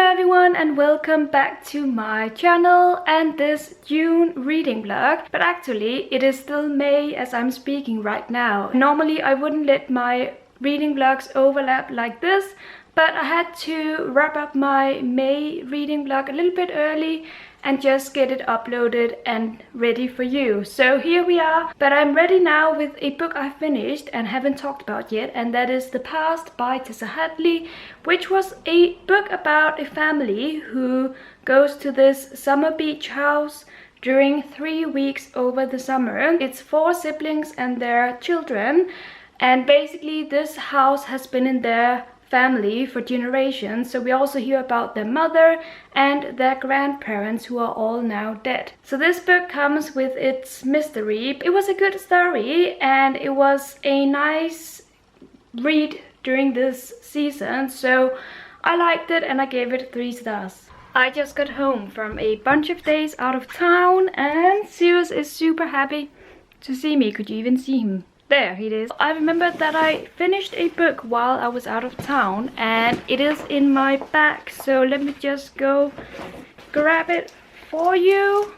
Hello everyone and welcome back to my channel and this June reading vlog. But actually it is still May as I'm speaking right now. Normally I wouldn't let my reading vlogs overlap like this, but I had to wrap up my May reading vlog a little bit early and just get it uploaded and ready for you. So here we are, but I'm ready now with a book I finished and haven't talked about yet, and that is The Past by Tessa Hadley, which was a book about a family who goes to this summer beach house during 3 weeks over the summer. It's 4 siblings and their children, and basically this house has been in their family for generations, so we also hear about their mother and their grandparents who are all now dead. So this book comes with its mystery. It was a good story and it was a nice read during this season, so I liked it and I gave it 3 stars. I just got home from a bunch of days out of town and Zeus is super happy to see me. Could you even see him? There it is. I remembered that I finished a book while I was out of town and it is in my bag, so let me just go grab it for you.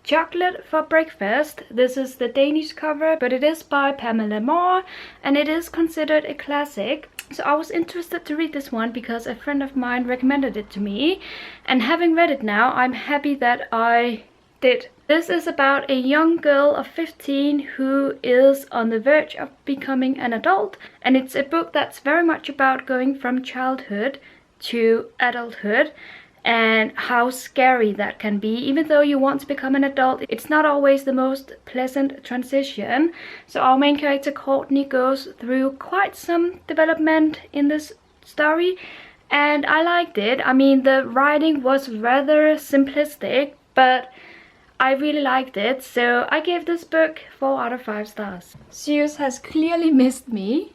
Chocolate for Breakfast. This is the Danish cover, but it is by Pamela Moore and it is considered a classic. So I was interested to read this one because a friend of mine recommended it to me, and having read it now, I'm happy that I did. This is about a young girl of 15 who is on the verge of becoming an adult, and it's a book that's very much about going from childhood to adulthood and how scary that can be. Even though you want to become an adult, it's not always the most pleasant transition. So our main character Courtney goes through quite some development in this story and I liked it. I mean, the writing was rather simplistic, but I really liked it, so I gave this book 4 out of 5 stars. Zeus has clearly missed me.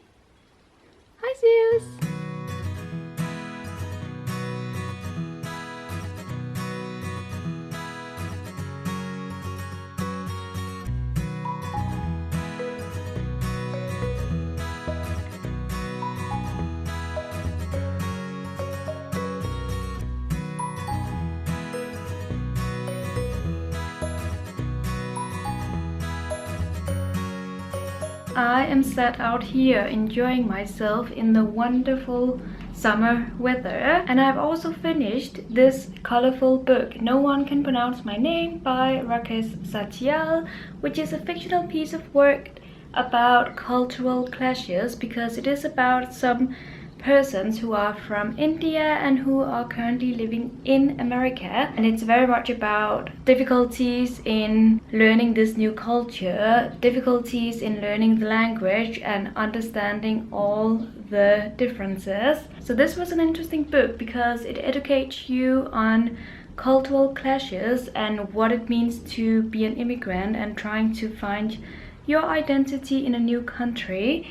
Hi Zeus! I am sat out here enjoying myself in the wonderful summer weather, and I've also finished this colorful book, No One Can Pronounce My Name by Rakesh Satyal, which is a fictional piece of work about cultural clashes, because it is about some persons who are from India and who are currently living in America, and it's very much about difficulties in learning this new culture, difficulties in learning the language and understanding all the differences. So this was an interesting book because it educates you on cultural clashes and what it means to be an immigrant and trying to find your identity in a new country.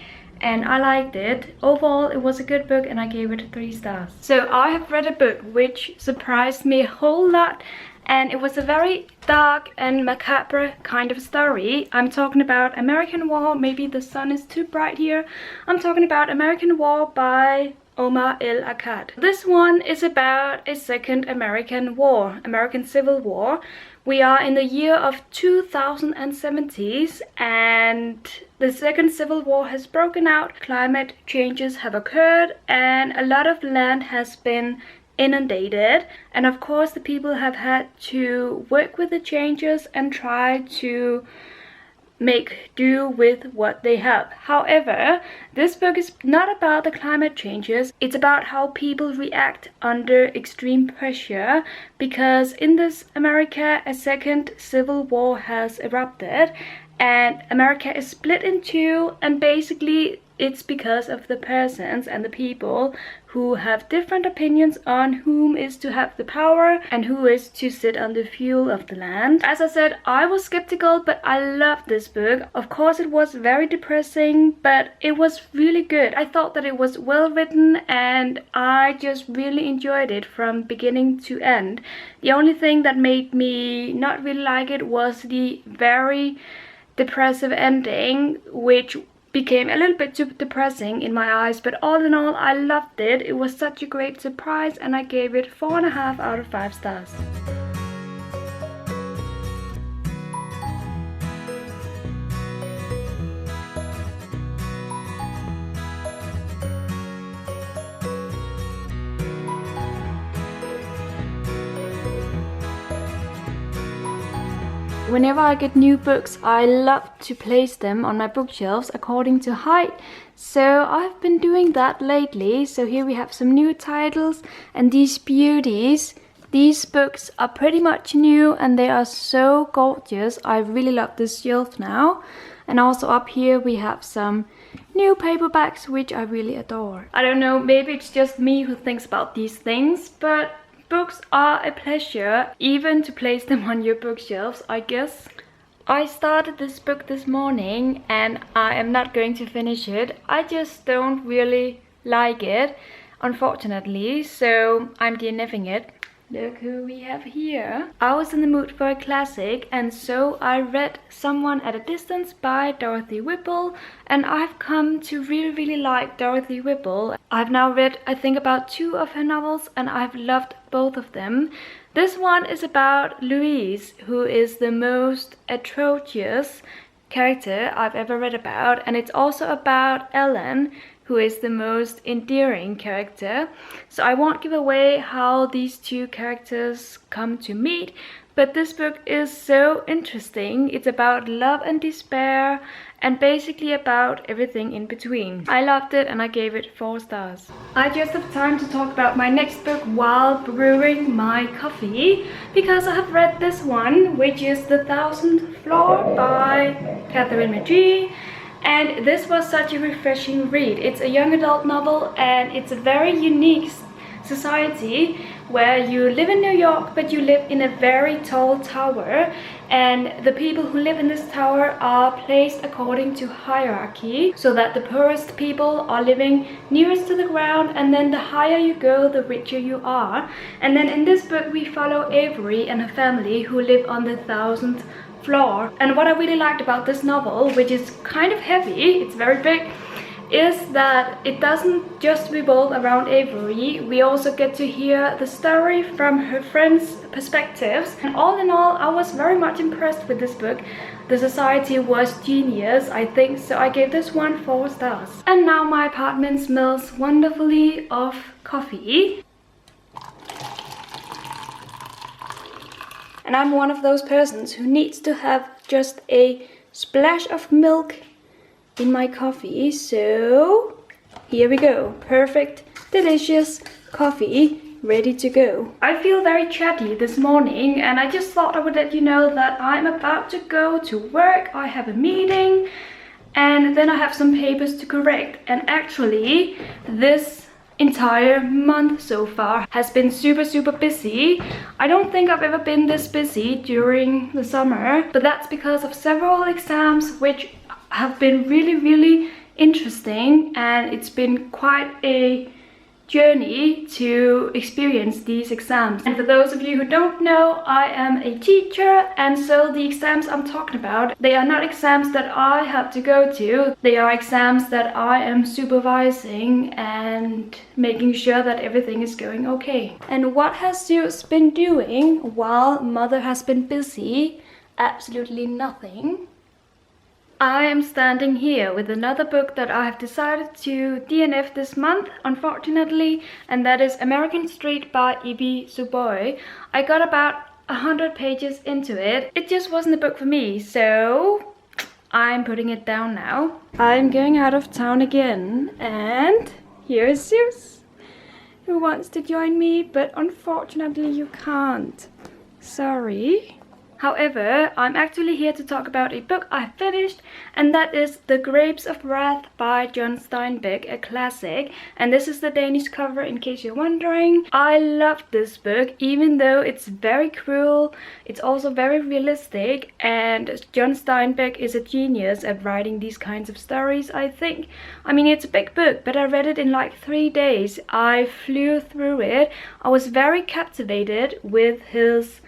And I liked it. Overall, it was a good book and I gave it 3 stars. So I have read a book which surprised me a whole lot, and it was a very dark and macabre kind of story. I'm talking about American War. Maybe the sun is too bright here. I'm talking about American War by Omar El-Akkad. This one is about a second American war, American Civil War. We are in the year of 2070s and the second civil war has broken out. Climate changes have occurred and a lot of land has been inundated, and of course the people have had to work with the changes and try to make do with what they have. However, this book is not about the climate changes, it's about how people react under extreme pressure, because in this America a second civil war has erupted and America is split in 2, and basically it's because of the persons and the people who have different opinions on whom is to have the power and who is to sit on the fuel of the land. As I said, I was skeptical, but I loved this book. Of course it was very depressing, but it was really good. I thought that it was well written and I just really enjoyed it from beginning to end. The only thing that made me not really like it was the very depressive ending, which became a little bit too depressing in my eyes, but all in all, I loved it. It was such a great surprise, and I gave it 4.5 out of 5 stars. Whenever I get new books, I love to place them on my bookshelves according to height. So I've been doing that lately. So here we have some new titles and these beauties. These books are pretty much new and they are so gorgeous. I really love this shelf now. And also up here we have some new paperbacks which I really adore. I don't know, maybe it's just me who thinks about these things, but books are a pleasure, even to place them on your bookshelves, I guess. I started this book this morning and I am not going to finish it. I just don't really like it, unfortunately, so I'm DNFing it. Look who we have here. I was in the mood for a classic, and so I read Someone at a Distance by Dorothy Whipple, and I've come to really like Dorothy Whipple. I've now read, I think, about 2 of her novels, and I've loved both of them. This one is about Louise, who is the most atrocious character I've ever read about, and it's also about Ellen, who is the most endearing character. So I won't give away how these 2 characters come to meet, but this book is so interesting. It's about love and despair and basically about everything in between. I loved it and I gave it 4 stars. I just have time to talk about my next book while brewing my coffee, because I have read this one, which is The 1,000th Floor by Catherine McGee. And this was such a refreshing read. It's a young adult novel and it's a very unique society where you live in New York, but you live in a very tall tower, and the people who live in this tower are placed according to hierarchy, so that the poorest people are living nearest to the ground, and then the higher you go, the richer you are. And then in this book we follow Avery and her family who live on the 1,000th floor. And what I really liked about this novel, which is kind of heavy, it's very big, is that it doesn't just revolve around Avery. We also get to hear the story from her friends' perspectives. And all in all, I was very much impressed with this book. The society was genius, I think, so I gave this one 4 stars. And now my apartment smells wonderfully of coffee. And I'm one of those persons who needs to have just a splash of milk in my coffee, so here we go. Perfect, delicious coffee ready to go. I feel very chatty this morning, and I just thought I would let you know that I'm about to go to work. I have a meeting and then I have some papers to correct, and actually this entire month so far has been super busy. I don't think I've ever been this busy during the summer, but that's because of several exams which have been really interesting, and it's been quite a journey to experience these exams. And for those of you who don't know, I am a teacher, and so the exams I'm talking about, they are not exams that I have to go to. They are exams that I am supervising and making sure that everything is going okay. And what has Zeus been doing while Mother has been busy? Absolutely nothing. I am standing here with another book that I have decided to DNF this month, unfortunately, and that is American Street by Ibi Zoboi. I got about 100 pages into it. It just wasn't a book for me, so I'm putting it down now. I'm going out of town again, and here is Zeus, who wants to join me, but unfortunately you can't. Sorry. However, I'm actually here to talk about a book I finished, and that is The Grapes of Wrath by John Steinbeck, a classic. And this is the Danish cover, in case you're wondering. I loved this book, even though it's very cruel. It's also very realistic, and John Steinbeck is a genius at writing these kinds of stories, I think. I mean, it's a big book, but I read it in like 3 days. I flew through it. I was very captivated with his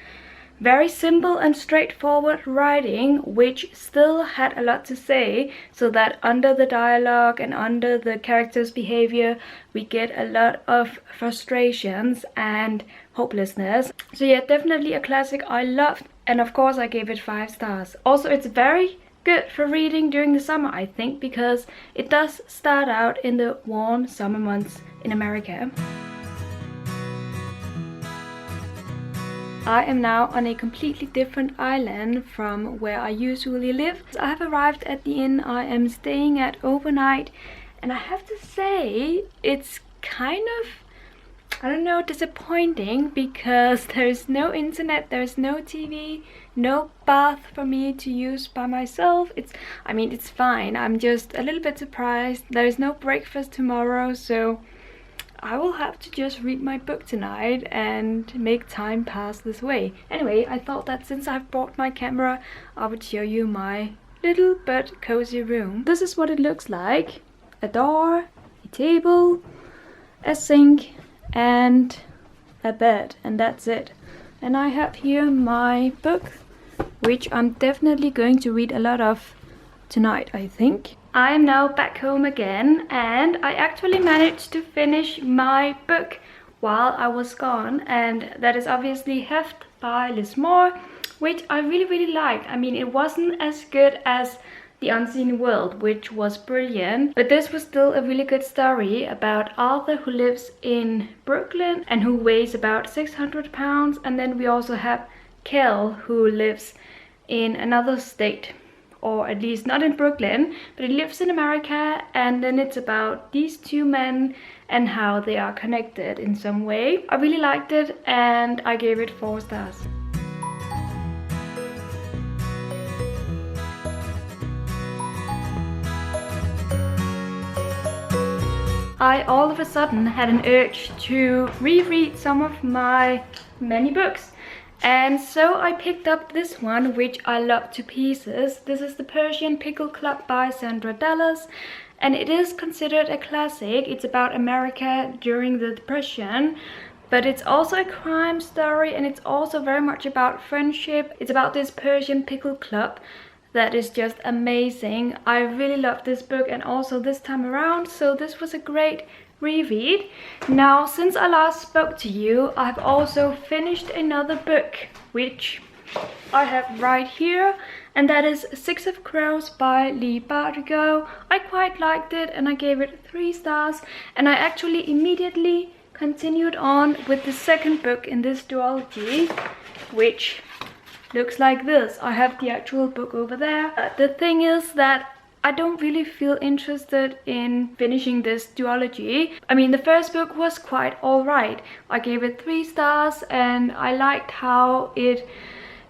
very simple and straightforward writing, which still had a lot to say, so that under the dialogue and under the characters' behavior we get a lot of frustrations and hopelessness. So yeah, definitely a classic I loved, and of course I gave it 5 stars. Also, it's very good for reading during the summer, I think, because it does start out in the warm summer months in America. I am now on a completely different island from where I usually live. I have arrived at the inn I am staying at overnight, and I have to say it's kind of, I don't know, disappointing, because there is no internet, there is no TV, no bath for me to use by myself. I mean, it's fine. I'm just a little bit surprised. There is no breakfast tomorrow, so I will have to just read my book tonight and make time pass this way. Anyway, I thought that since I've brought my camera, I would show you my little but cozy room. This is what it looks like. A door, a table, a sink, and a bed, and that's it. And I have here my book, which I'm definitely going to read a lot of tonight, I think. I am now back home again, and I actually managed to finish my book while I was gone, and that is obviously Heft by Liz Moore, which I really liked. I mean, it wasn't as good as The Unseen World, which was brilliant, but this was still a really good story about Arthur, who lives in Brooklyn and who weighs about 600 pounds, and then we also have Kel, who lives in another state, or at least not in Brooklyn, but he lives in America, and then it's about these two men and how they are connected in some way. I really liked it, and I gave it 4 stars. I all of a sudden had an urge to reread some of my many books. And so I picked up this one, which I love to pieces. This is The Persian Pickle Club by Sandra Dallas, and it is considered a classic. It's about America during the Depression, but it's also a crime story, and it's also very much about friendship. It's about this Persian Pickle Club that is just amazing. I really love this book, and also this time around, so this was a great reread. Now, since I last spoke to you, I've also finished another book, which I have right here, and that is Six of Crows by Lee Bardugo. I quite liked it, and I gave it 3 stars, and I actually immediately continued on with the second book in this duology, which looks like this. I have the actual book over there. The thing is that I don't really feel interested in finishing this duology. I mean, the first book was quite alright. I gave it 3 stars, and I liked how it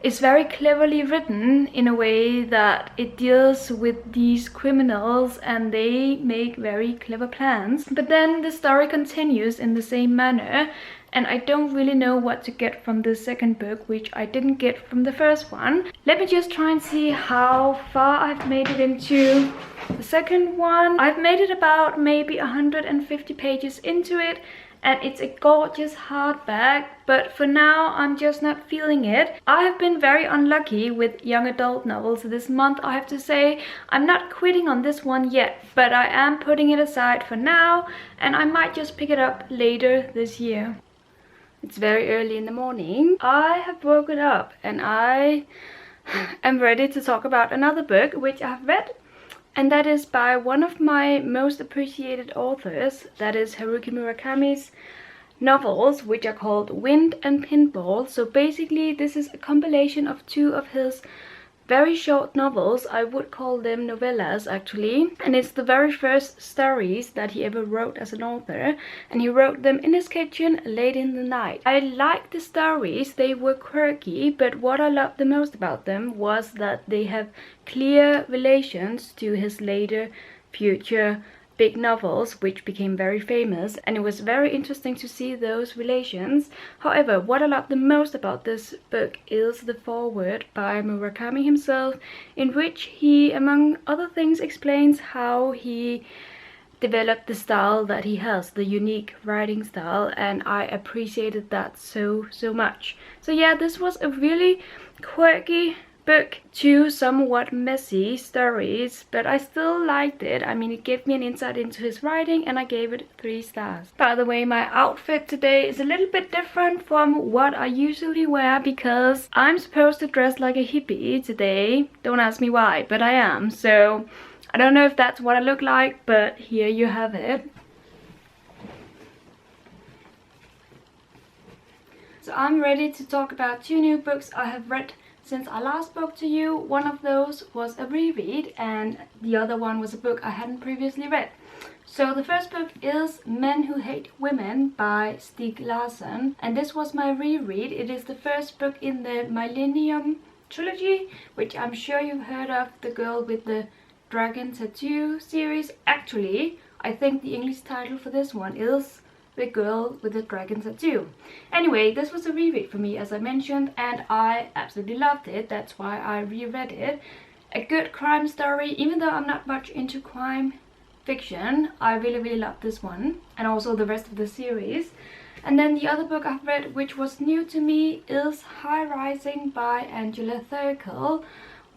is very cleverly written in a way that it deals with these criminals and they make very clever plans. But then the story continues in the same manner, and I don't really know what to get from the second book, which I didn't get from the first one. Let me just try and see how far I've made it into the second one. I've made it about maybe 150 pages into it, and it's a gorgeous hardback, but for now I'm just not feeling it. I have been very unlucky with young adult novels this month, I have to say. I'm not quitting on this one yet, but I am putting it aside for now, and I might just pick it up later this year. It's very early in the morning. I have woken up, and I am ready to talk about another book which I've read, and that is by one of my most appreciated authors. That is Haruki Murakami's novels, which are called Wind and Pinball. So basically this is a compilation of 2 of his very short novels. I would call them novellas, actually, and it's the very first stories that he ever wrote as an author, and he wrote them in his kitchen late in the night. I liked the stories. They were quirky, but what I loved the most about them was that they have clear relations to his later future big novels, which became very famous, and it was very interesting to see those relations. However, what I love the most about this book is the foreword by Murakami himself, in which he, among other things, explains how he develop the style that he has, the unique writing style, and I appreciated that so much. So yeah, this was a really quirky book, two somewhat messy stories, but I still liked it. I mean, it gave me an insight into his writing, and I gave it 3 stars. By the way, my outfit today is a little bit different from what I usually wear because I'm supposed to dress like a hippie today. Don't ask me why, but I am. So I don't know if that's what I look like, but here you have it. So I'm ready to talk about 2 new books I have read since I last spoke to you. One of those was a reread and the other one was a book I hadn't previously read. So the first book is Men Who Hate Women by Stieg Larsson, and this was my reread. It is the first book in the Millennium trilogy, which I'm sure you've heard of, the Girl with the Dragon Tattoo series. Actually, I think the English title for this one is The Girl with the Dragon Tattoo. Anyway, this was a reread for me, as I mentioned, and I absolutely loved it. That's why I reread it. A good crime story. Even though I'm not much into crime fiction, I really loved this one, and also the rest of the series. And then the other book I've read, which was new to me, is High Rising by Angela Thirkell,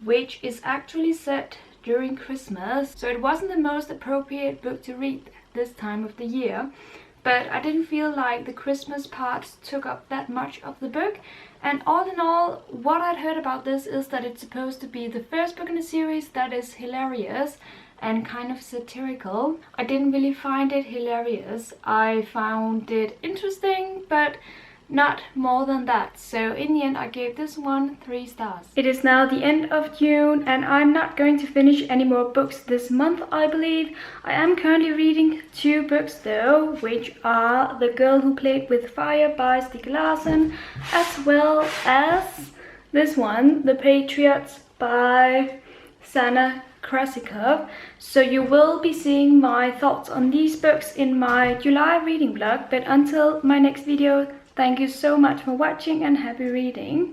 which is actually set during Christmas, so it wasn't the most appropriate book to read this time of the year. But I didn't feel like the Christmas parts took up that much of the book. And all in all, what I'd heard about this is that it's supposed to be the first book in the series that is hilarious and kind of satirical. I didn't really find it hilarious. I found it interesting, but not more than that. So in the end, I gave this one 3 stars. It is now the end of June and I'm not going to finish any more books this month, I believe. I am currently reading 2 books though, which are The Girl Who Played With Fire by Stieg Larsson, as well as this one, The Patriots by Sana Krasikov. So you will be seeing my thoughts on these books in my July reading blog, but until my next video, thank you so much for watching and happy reading.